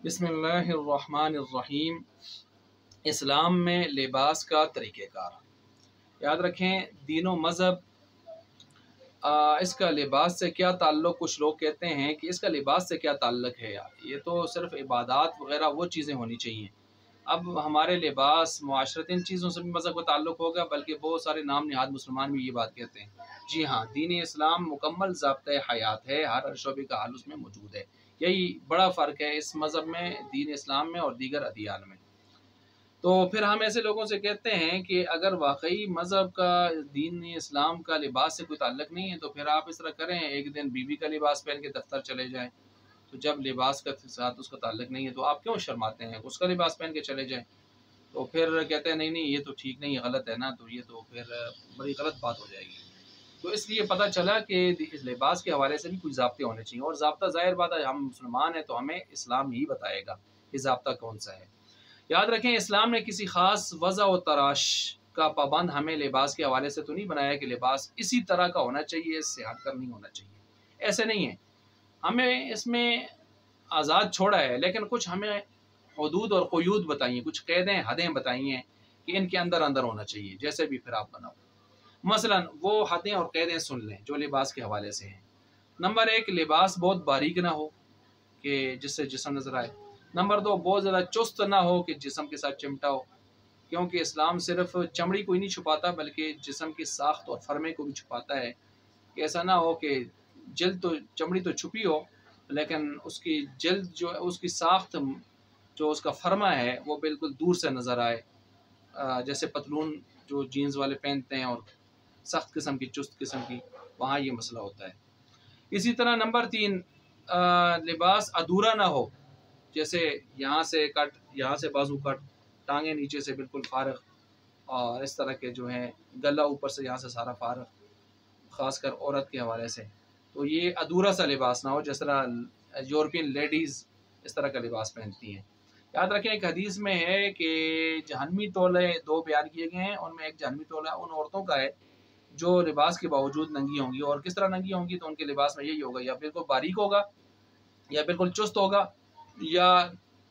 बिस्मिल्लाहिर्रहमानिर्रहीम। इस्लाम में लिबास का तरीक़ेकार। याद रखें, दीन व मज़हब इसका लिबास से क्या ताल्लुक़। कुछ लोग कहते हैं कि इसका लिबास से क्या ताल्लुक़ है, यार ये तो सिर्फ़ इबादत वग़ैरह वो चीज़ें होनी चाहिए। अब हमारे लिबास मुआशरत इन चीज़ों से भी मज़हब का ताल्लुक़ होगा, बल्कि बहुत सारे नाम नहाद मुसलमान भी ये बात कहते हैं। जी हाँ, दीन इस्लाम मुकम्मल ज़ाब्ता हयात है, हर शोबे का हाल उसमें मौजूद है। यही बड़ा फ़र्क है इस मज़हब में, दीन इस्लाम में और दीगर अदियान में। तो फिर हम ऐसे लोगों से कहते हैं कि अगर वाकई मज़हब का, दीन इस्लाम का लिबास से कोई ताल्लुक़ नहीं है, तो फिर आप इस तरह करें, एक दिन बीवी का लिबास पहन के दफ्तर चले जाएं। तो जब लिबास का साथ उसका ताल्लुक़ नहीं है तो आप क्यों शर्माते हैं, उसका लिबास पहन के चले जाएं। तो फिर कहते हैं नहीं नहीं ये तो ठीक नहीं, गलत है ना, तो ये तो फिर बड़ी गलत बात हो जाएगी। तो इसलिए पता चला कि इस लिबास के हवाले से भी कुछ ज़ाब्ते होने चाहिए, और ज़ाब्ता ज़ाहिर बात है, हम मुसलमान हैं तो हमें इस्लाम ही बताएगा कि ज़ाब्ता कौन सा है। याद रखें, इस्लाम ने किसी ख़ास वज़ा व तराश का पाबंद हमें लिबास के हवाले से तो नहीं बनाया कि लिबास इसी तरह का होना चाहिए, इससे हट कर नहीं होना चाहिए। ऐसे नहीं है, हमें इसमें आज़ाद छोड़ा है, लेकिन कुछ हमें हदूद और क़ुयूद बताइए, कुछ क़ैदें हदें बताइए कि इनके अंदर अंदर होना चाहिए, जैसे भी फिर आप बनाओ। मसलन वो हदें और क़ैदें सुन लें जो लिबास के हवाले से हैं। नंबर 1, लिबास बहुत बारीक ना हो कि जिससे जिस्म नज़र आए। नंबर 2, बहुत ज़्यादा चुस्त ना हो कि जिस्म के साथ चिमटा हो, क्योंकि इस्लाम सिर्फ चमड़ी को ही नहीं छुपाता बल्कि जिस्म की साख्त और फरमे को भी छुपाता है। कि ऐसा ना हो कि जल्द तो चमड़ी तो छुपी हो, लेकिन उसकी जल्द जो उसकी साख्त जो उसका फरमा है वो बिल्कुल दूर से नज़र आए, जैसे पतलून जो जीन्स वाले पहनते हैं और सख्त किस्म की, चुस्त किस्म की, वहाँ ये मसला होता है। इसी तरह नंबर 3, लिबास अधूरा ना हो, जैसे यहाँ से कट, यहाँ से बाजू कट, टांगे नीचे से बिल्कुल फारग, और इस तरह के जो हैं गला ऊपर से यहाँ से सारा फारग, ख़ासकर औरत के हवाले से। तो ये अधूरा सा लिबास ना हो, जिस तरह यूरोपियन लेडीज़ इस तरह का लिबास पहनती हैं। याद रखें, एक हदीस में है कि जहन्नमी टोले 2 बयान किए गए हैं, उनमें एक जहन्नमी टोला उन औरतों का है जो लिबास के बावजूद नंगी होंगी। और किस तरह नंगी होंगी, तो उनके लिबास में यही होगा, या बिल्कुल बारीक होगा, या बिल्कुल चुस्त होगा, या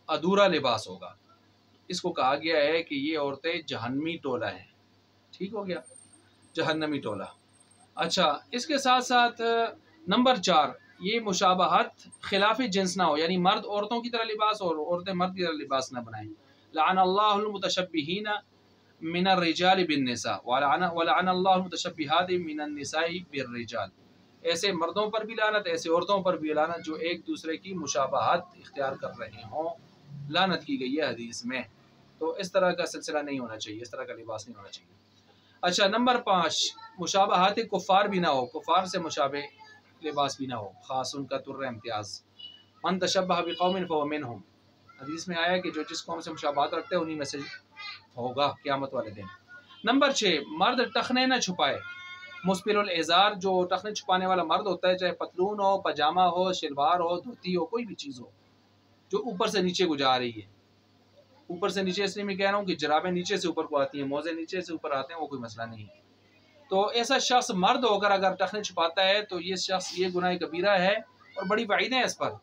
अधूरा लिबास होगा। इसको कहा गया है कि ये औरतें जहन्नमी टोला हैं। ठीक हो गया, जहन्नमी टोला। अच्छा, इसके साथ साथ नंबर 4, ये मुशाबहत खिलाफ जिन्स ना हो, यानी मर्द औरतों की तरह लिबास और औरतें मर्द की तरह लिबास ना बनाएं। लअनल्लाहुल मुतशब्बिहीना मिनर रिजाल बिन निसा व लअनल्लाहुल मुतशब्बिहात मिनन निसाई बिर रिजाल। ऐसे मर्दों पर भी लानत, ऐसे औरतों पर भी लानत जो एक दूसरे की मुशाबहत इख्तियार कर रहे हों, लानत की गई है हदीस में। तो इस तरह का सिलसिला नहीं होना चाहिए, इस तरह का लिबास नहीं होना चाहिए। अच्छा, नंबर 5, मुशाबहत कुफ़ार भी ना हो, कुफ़ार से मुशाबे लिबास भी ना हो, ख़ास उनका तुर्र इम्तियाज़। मन तशब्बह बिक़ौमिन फ़हुव मिनहुम, हदीस में आया कि जो जिस कौम से मुशाबहत रखते हैं उन्हीं में से होगा क़यामत वाले दिन। नंबर 6, मर्द टखने न छुपाए, मुस्बिलुल इज़ार, जो टखने छुपाने वाला मर्द होता है, चाहे पतलून हो, पजामा हो, शलवार हो, धोती हो, कोई भी चीज़ हो जो ऊपर से नीचे को जा रही है। ऊपर से नीचे इसलिए मैं कह रहा हूँ कि जराबें नीचे से ऊपर को आती हैं, मोज़े नीचे से ऊपर आते हैं, वो कोई मसला नहीं है। तो ऐसा शख्स मर्द होकर अगर टखने छुपाता है तो ये शख्स, ये गुनाह कबीरा है और बड़ी वईदें हैं इस पर।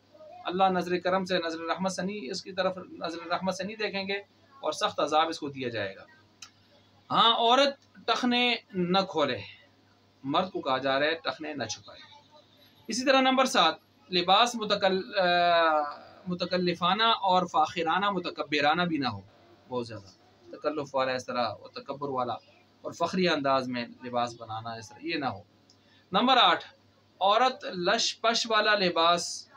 अल्लाह नज़र करम से, नज़र रहमत से नहीं, इसकी तरफ नज़र रहमत से नहीं देखेंगे और सख्त अजाब इसको दिया जाएगा। हाँ, औरत टखने न खोले, मर्द को कहा जा रहा है टखने न छुपाए। इसी तरह नंबर 7, लिबास मुतकल्लिफाना और फ़ाखिराना, मुतकब्बिराना भी ना हो, बहुत ज़्यादा तकल्लुफ़ वाला इस तरह और तकब्बुर वाला और फ़ख्री अंदाज में लिबास बनाना, इस तरह ये ना हो। नंबर 8, औरत लश पश वाला लिबास,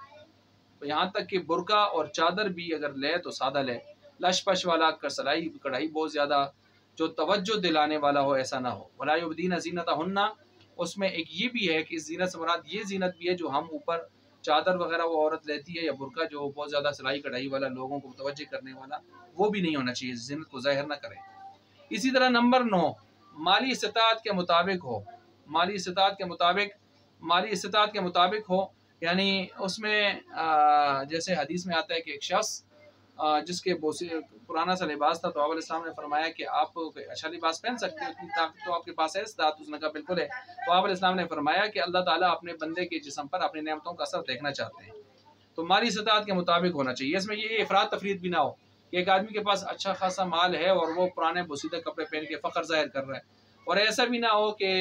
यहाँ तक कि बुर्का और चादर भी अगर ले तो सादा ले, लश पश वाला, कसलाई कढ़ाई बहुत ज़्यादा जो तवज्जो दिलाने वाला हो, ऐसा ना हो। वला युबदीना ज़ीनतहुन्ना, उसमें एक ये भी है कि ज़ीनत से मुराद ये ज़ीनत भी है जो हम ऊपर चादर वगैरह वो औरत लेती है, या बुर्का जो बहुत ज़्यादा सिलाई कढ़ाई वाला, लोगों को मुतवज्जह करने वाला, वो भी नहीं होना चाहिए, ज़ीनत को ज़ाहिर ना करे। इसी तरह नंबर 9, माली इस्तिताअत के मुताबिक हो, माली इस्तिताअत के मुताबिक हो, यानी उसमें जैसे हदीस में आता है कि एक शख्स जिसके पुराना सा लिबास था, तो आप अलैहिस्सलाम ने फरमाया कि आप अच्छा लिबास पहन सकते हो, इतनी ताकत तो आपके पास है, इस्तिताअत, उसने कहा बिल्कुल है। तो आप अलैहिस्सलाम ने फरमाया कि अल्लाह ताला अपने बंदे के जिस्म पर अपनी नेमतों का असर देखना चाहते हैं। تو مالی استطاعت کے مطابق ہونا چاہیے. اس میں یہ افراط تفریط بھی نہ ہو کہ ایک آدمی کے پاس اچھا خاصا مال ہے اور وہ پرانے بوسیدہ کپڑے پہن کے فخر ظاہر کر رہا ہے، اور ایسا بھی نہ ہو کہ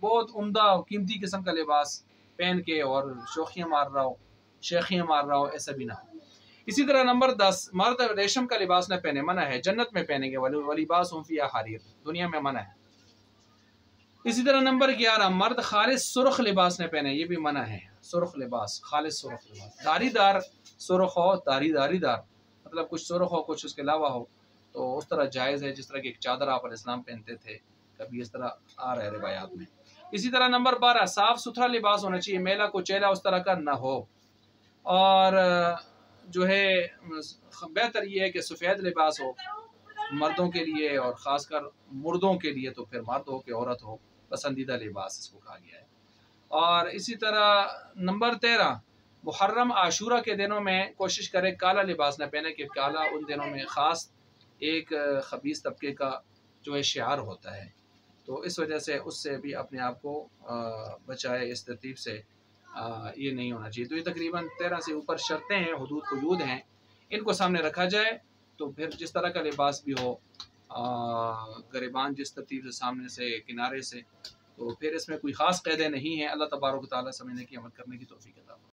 بہت عمدہ قیمتی قسم کا لباس پہن کے اور شوخیاں مار رہا ہو، شیخیاں مار رہا ہو، ایسا بھی نہ ہو. اسی طرح نمبر 10، مرد ریشم کا لباس نہ پہنے، منع ہے، جنت میں پہنیں گے، وَلِبَاسُهُمْ فِيهَا حَرِيرٌ، دنیا میں منع ہے. اسی طرح نمبر 11، مرد خالص سرخ لباس نہ پہنے، یہ بھی منع ہے. سرخ لباس، خالص سرخ لباس، داری دار سرخ ہو، داری دار مطلب کچھ سرخ ہو کچھ اس کے علاوہ ہو تو اس طرح جائز ہے، جس طرح کی ایک چادر آپ علیہ السلام پہنتے تھے، کبھی اس طرح آ رہا ہے روایات میں. اسی طرح نمبر 12، صاف ستھرا لباس ہونا چاہیے، میلا کچیلا اس طرح کا نہ ہو. اور جو ہے بہتر یہ ہے کہ سفید لباس ہو مردوں کے لیے، اور خاص کر مردوں کے لیے تو پھر مرد ہو کہ عورت ہو، پسندیدہ لباس اس کو کہا گیا ہے. اور اسی طرح نمبر 13، محرم عاشورہ کے دنوں میں کوشش کرے کالا لباس نہ پہنے، کہ کالا ان دنوں میں خاص ایک خبیث طبقے کا جو ہے شعار ہوتا ہے، تو اس وجہ سے اس سے بھی اپنے آپ کو بچائے، اس ترتیب سے یہ نہیں ہونا چاہیے. تو یہ تقریباً 13 سے اوپر شرطیں ہیں، حدود قیود ہیں، ان کو سامنے رکھا جائے تو پھر جس طرح کا لباس بھی ہو، گریبان جس ترتیب سے سامنے سے کنارے سے، تو پھر اس میں کوئی خاص قیدیں نہیں ہیں. اللہ تبارک و تعالیٰ سمجھنے کی عمل کرنے کی توفیق عطا فرمائے.